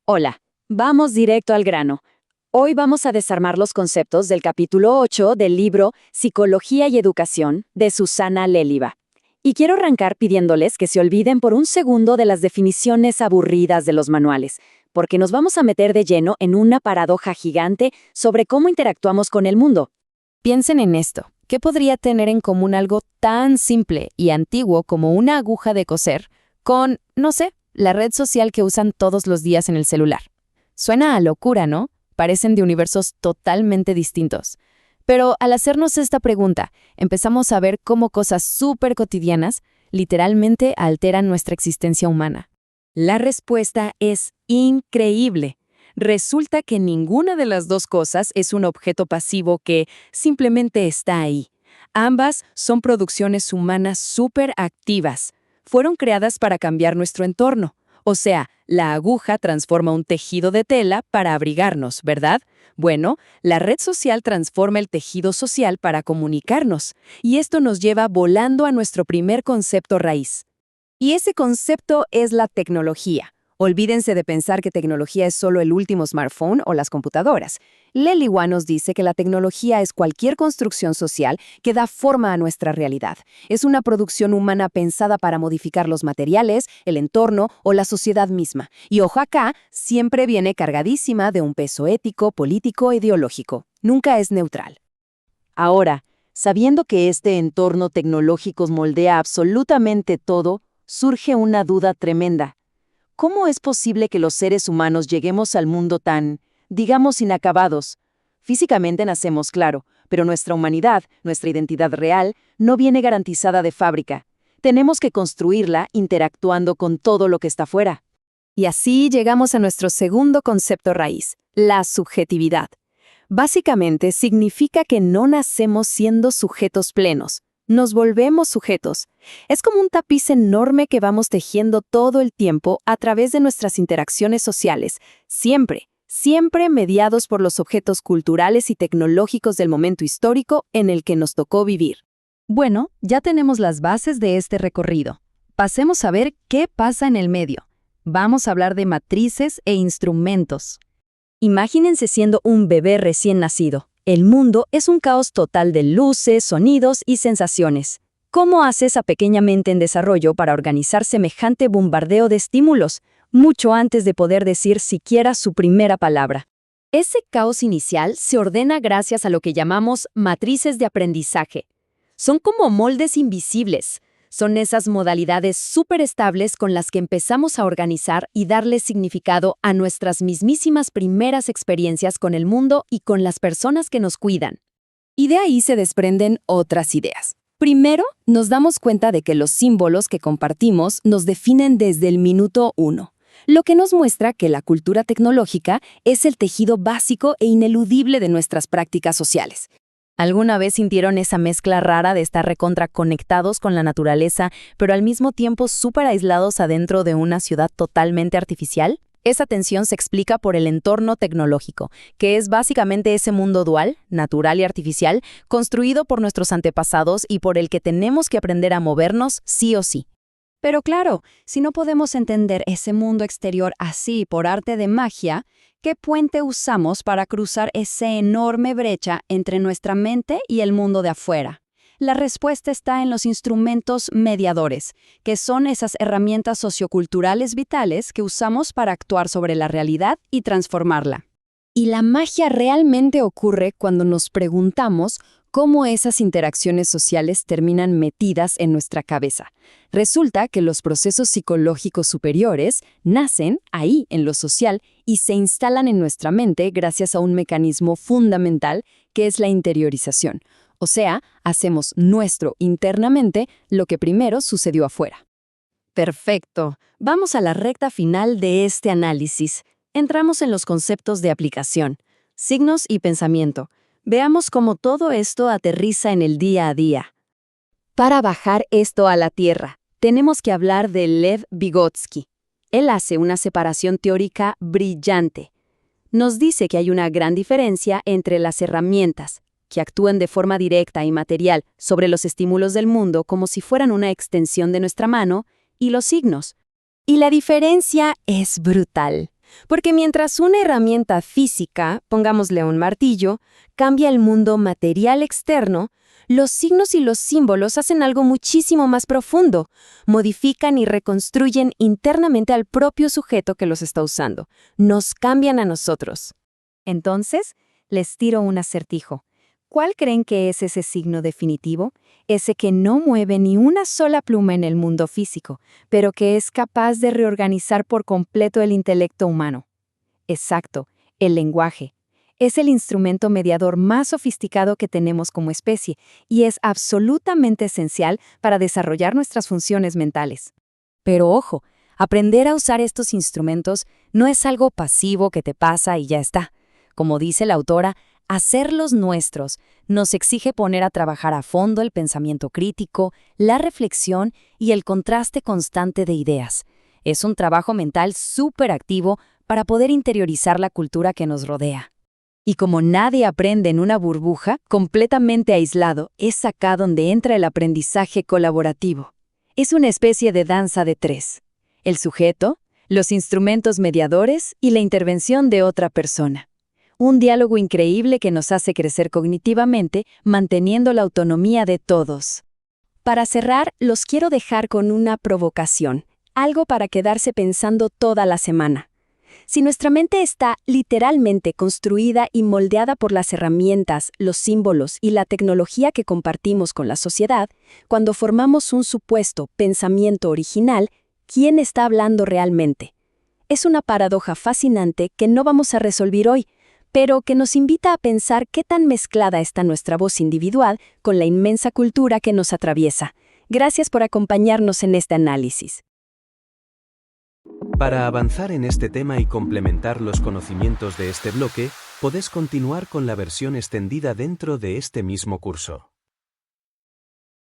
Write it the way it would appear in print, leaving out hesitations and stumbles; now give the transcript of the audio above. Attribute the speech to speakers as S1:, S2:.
S1: Hola, vamos directo al grano. Hoy vamos a desarmar los conceptos del capítulo 8 del libro Psicología y Educación de Susana Léliva. Y quiero arrancar pidiéndoles que se olviden por un segundo de las definiciones aburridas de los manuales, porque nos vamos a meter de lleno en una paradoja gigante sobre cómo interactuamos con el mundo.
S2: Piensen en esto. ¿Qué podría tener en común algo tan simple y antiguo como una aguja de coser con, no sé, la red social que usan todos los días en el celular? Suena a locura, ¿no? Parecen de universos totalmente distintos. Pero al hacernos esta pregunta, empezamos a ver cómo cosas súper cotidianas literalmente alteran nuestra existencia humana.
S1: La respuesta es increíble. Resulta que ninguna de las dos cosas es un objeto pasivo que simplemente está ahí. Ambas son producciones humanas súper activas. Fueron creadas para cambiar nuestro entorno. O sea, la aguja transforma un tejido de tela para abrigarnos, ¿verdad? Bueno, la red social transforma el tejido social para comunicarnos. Y esto nos lleva volando a nuestro primer concepto raíz. Y ese concepto es la tecnología. Olvídense de pensar que tecnología es solo el último smartphone o las computadoras. Léliva nos dice que la tecnología es cualquier construcción social que da forma a nuestra realidad. Es una producción humana pensada para modificar los materiales, el entorno o la sociedad misma. Y ojo acá, siempre viene cargadísima de un peso ético, político e ideológico. Nunca es neutral. Ahora, sabiendo que este entorno tecnológico moldea absolutamente todo, surge una duda tremenda. ¿Cómo es posible que los seres humanos lleguemos al mundo tan, digamos, inacabados? Físicamente nacemos, claro, pero nuestra humanidad, nuestra identidad real, no viene garantizada de fábrica. Tenemos que construirla interactuando con todo lo que está fuera. Y así llegamos a nuestro segundo concepto raíz, la subjetividad. Básicamente significa que no nacemos siendo sujetos plenos. Nos volvemos sujetos. Es como un tapiz enorme que vamos tejiendo todo el tiempo a través de nuestras interacciones sociales, siempre mediados por los objetos culturales y tecnológicos del momento histórico en el que nos tocó vivir.
S2: Bueno, ya tenemos las bases de este recorrido. Pasemos a ver qué pasa en el medio. Vamos a hablar de matrices e instrumentos.
S1: Imagínense siendo un bebé recién nacido. El mundo es un caos total de luces, sonidos y sensaciones. ¿Cómo hace esa pequeña mente en desarrollo para organizar semejante bombardeo de estímulos, mucho antes de poder decir siquiera su primera palabra? Ese caos inicial se ordena gracias a lo que llamamos matrices de aprendizaje. Son como moldes invisibles. Son esas modalidades súper estables con las que empezamos a organizar y darle significado a nuestras mismísimas primeras experiencias con el mundo y con las personas que nos cuidan. Y de ahí se desprenden otras ideas. Primero, nos damos cuenta de que los símbolos que compartimos nos definen desde el minuto 1, lo que nos muestra que la cultura tecnológica es el tejido básico e ineludible de nuestras prácticas sociales.
S2: ¿Alguna vez sintieron esa mezcla rara de estar recontra conectados con la naturaleza, pero al mismo tiempo súper aislados adentro de una ciudad totalmente artificial? Esa tensión se explica por el entorno tecnológico, que es básicamente ese mundo dual, natural y artificial, construido por nuestros antepasados y por el que tenemos que aprender a movernos sí o sí.
S1: Pero claro, si no podemos entender ese mundo exterior así por arte de magia, ¿qué puente usamos para cruzar esa enorme brecha entre nuestra mente y el mundo de afuera? La respuesta está en los instrumentos mediadores, que son esas herramientas socioculturales vitales que usamos para actuar sobre la realidad y transformarla. Y la magia realmente ocurre cuando nos preguntamos cómo esas interacciones sociales terminan metidas en nuestra cabeza. Resulta que los procesos psicológicos superiores nacen ahí en lo social y se instalan en nuestra mente gracias a un mecanismo fundamental que es la interiorización. O sea, hacemos nuestro internamente lo que primero sucedió afuera. Perfecto. Vamos a la recta final de este análisis. Entramos en los conceptos de aplicación, signos y pensamiento. Veamos cómo todo esto aterriza en el día a día. Para bajar esto a la tierra, tenemos que hablar de Lev Vygotsky. Él hace una separación teórica brillante. Nos dice que hay una gran diferencia entre las herramientas, que actúan de forma directa y material sobre los estímulos del mundo como si fueran una extensión de nuestra mano, y los signos. Y la diferencia es brutal.
S2: Porque mientras una herramienta física, pongámosle un martillo, cambia el mundo material externo, los signos y los símbolos hacen algo muchísimo más profundo, modifican y reconstruyen internamente al propio sujeto que los está usando, nos cambian a nosotros.
S1: Entonces, les tiro un acertijo. ¿Cuál creen que es ese signo definitivo? Ese que no mueve ni una sola pluma en el mundo físico, pero que es capaz de reorganizar por completo el intelecto humano. Exacto, el lenguaje. Es el instrumento mediador más sofisticado que tenemos como especie y es absolutamente esencial para desarrollar nuestras funciones mentales.
S2: Pero ojo, aprender a usar estos instrumentos no es algo pasivo que te pasa y ya está. Como dice la autora, hacerlos nuestros nos exige poner a trabajar a fondo el pensamiento crítico, la reflexión y el contraste constante de ideas. Es un trabajo mental súper activo para poder interiorizar la cultura que nos rodea.
S1: Y como nadie aprende en una burbuja, completamente aislado, es acá donde entra el aprendizaje colaborativo. Es una especie de danza de tres: el sujeto, los instrumentos mediadores y la intervención de otra persona. Un diálogo increíble que nos hace crecer cognitivamente, manteniendo la autonomía de todos.
S2: Para cerrar, los quiero dejar con una provocación, algo para quedarse pensando toda la semana. Si nuestra mente está literalmente construida y moldeada por las herramientas, los símbolos y la tecnología que compartimos con la sociedad, cuando formamos un supuesto pensamiento original, ¿quién está hablando realmente? Es una paradoja fascinante que no vamos a resolver hoy, pero que nos invita a pensar qué tan mezclada está nuestra voz individual con la inmensa cultura que nos atraviesa. Gracias por acompañarnos en este análisis.
S3: Para avanzar en este tema y complementar los conocimientos de este bloque, podés continuar con la versión extendida dentro de este mismo curso.